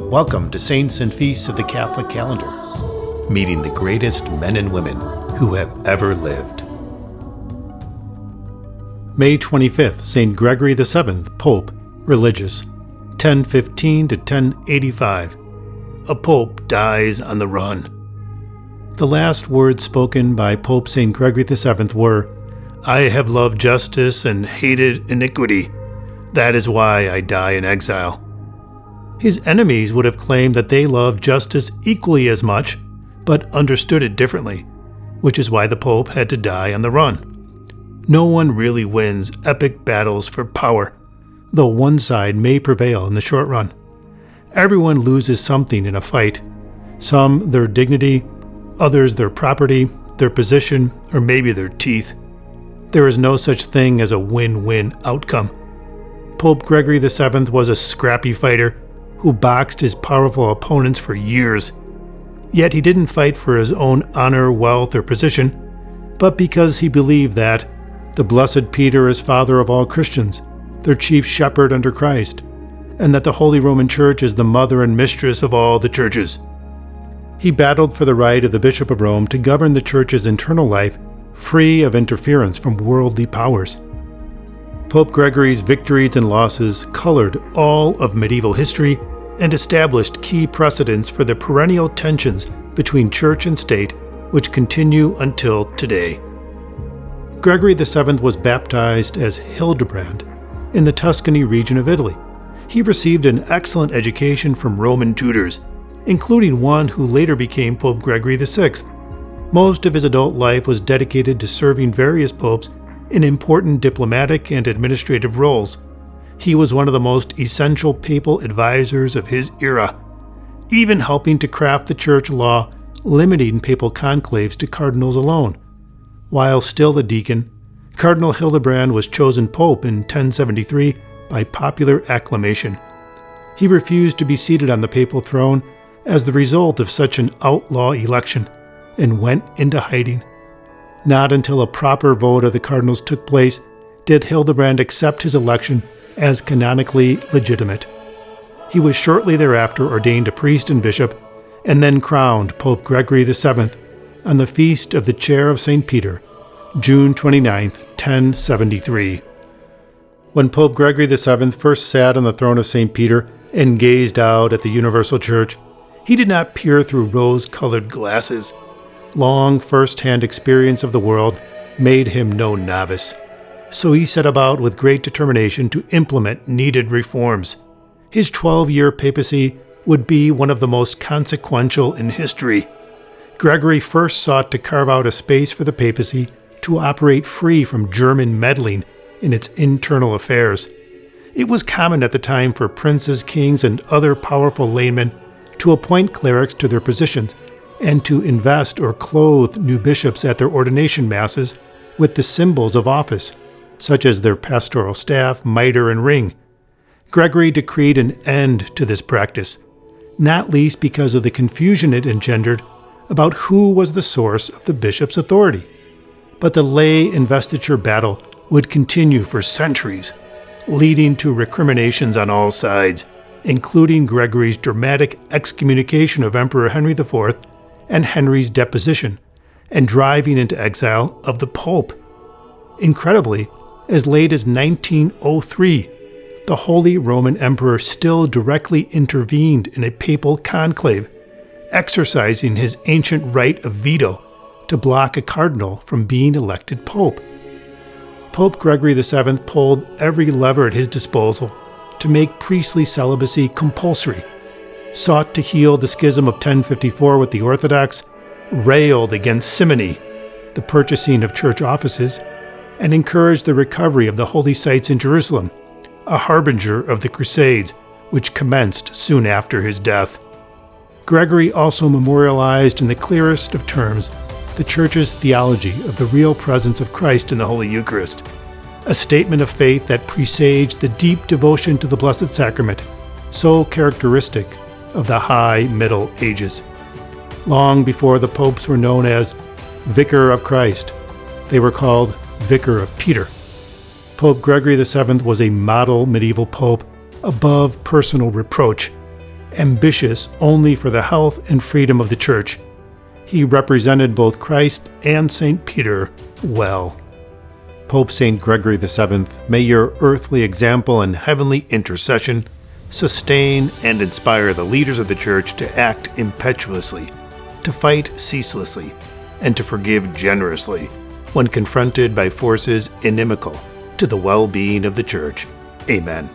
Welcome to Saints and Feasts of the Catholic Calendar, meeting the greatest men and women who have ever lived. May 25th, St. Gregory VII, Pope, religious, 1015 to 1085. A pope dies on the run. The last words spoken by Pope St. Gregory VII were, "I have loved justice and hated iniquity. That is why I die in exile." His enemies would have claimed that they loved justice equally as much, but understood it differently, which is why the Pope had to die on the run. No one really wins epic battles for power, though one side may prevail in the short run. Everyone loses something in a fight. Some their dignity, others their property, their position, or maybe their teeth. There is no such thing as a win-win outcome. Pope Gregory VII was a scrappy fighter who boxed his powerful opponents for years. Yet he didn't fight for his own honor, wealth, or position, but because he believed that the Blessed Peter is father of all Christians, their chief shepherd under Christ, and that the Holy Roman Church is the mother and mistress of all the churches. He battled for the right of the Bishop of Rome to govern the Church's internal life free of interference from worldly powers. Pope Gregory's victories and losses colored all of medieval history and established key precedents for the perennial tensions between church and state, which continue until today. Gregory VII was baptized as Hildebrand in the Tuscany region of Italy. He received an excellent education from Roman tutors, including one who later became Pope Gregory VI. Most of his adult life was dedicated to serving various popes in important diplomatic and administrative roles. He was one of the most essential papal advisors of his era, even helping to craft the church law limiting papal conclaves to cardinals alone. While still a deacon, Cardinal Hildebrand was chosen pope in 1073 by popular acclamation. He refused to be seated on the papal throne as the result of such an outlaw election and went into hiding. Not until a proper vote of the cardinals took place did Hildebrand accept his election as canonically legitimate. He was shortly thereafter ordained a priest and bishop, and then crowned Pope Gregory VII on the feast of the Chair of St. Peter, June 29, 1073. When Pope Gregory VII first sat on the throne of St. Peter and gazed out at the universal church, he did not peer through rose-colored glasses. Long first-hand experience of the world made him no novice, so he set about with great determination to implement needed reforms. His 12-year papacy would be one of the most consequential in history. Gregory first sought to carve out a space for the papacy to operate free from German meddling in its internal affairs. It was common at the time for princes, kings, and other powerful laymen to appoint clerics to their positions and to invest or clothe new bishops at their ordination masses with the symbols of office, such as their pastoral staff, mitre, and ring. Gregory decreed an end to this practice, not least because of the confusion it engendered about who was the source of the bishop's authority. But the lay investiture battle would continue for centuries, leading to recriminations on all sides, including Gregory's dramatic excommunication of Emperor Henry IV and Henry's deposition, and driving into exile of the Pope. Incredibly, as late as 1903, the Holy Roman Emperor still directly intervened in a papal conclave, exercising his ancient right of veto to block a cardinal from being elected pope. Pope Gregory VII pulled every lever at his disposal to make priestly celibacy compulsory, sought to heal the schism of 1054 with the Orthodox, railed against simony, the purchasing of church offices, and encouraged the recovery of the holy sites in Jerusalem, a harbinger of the Crusades, which commenced soon after his death. Gregory also memorialized in the clearest of terms the Church's theology of the real presence of Christ in the Holy Eucharist, a statement of faith that presaged the deep devotion to the Blessed Sacrament, so characteristic of the High Middle Ages. Long before the popes were known as Vicar of Christ, they were called Vicar of Peter. Pope Gregory VII was a model medieval pope above personal reproach, ambitious only for the health and freedom of the church. He represented both Christ and St. Peter well. Pope St. Gregory VII, may your earthly example and heavenly intercession sustain and inspire the leaders of the Church to act impetuously, to fight ceaselessly, and to forgive generously when confronted by forces inimical to the well-being of the Church. Amen.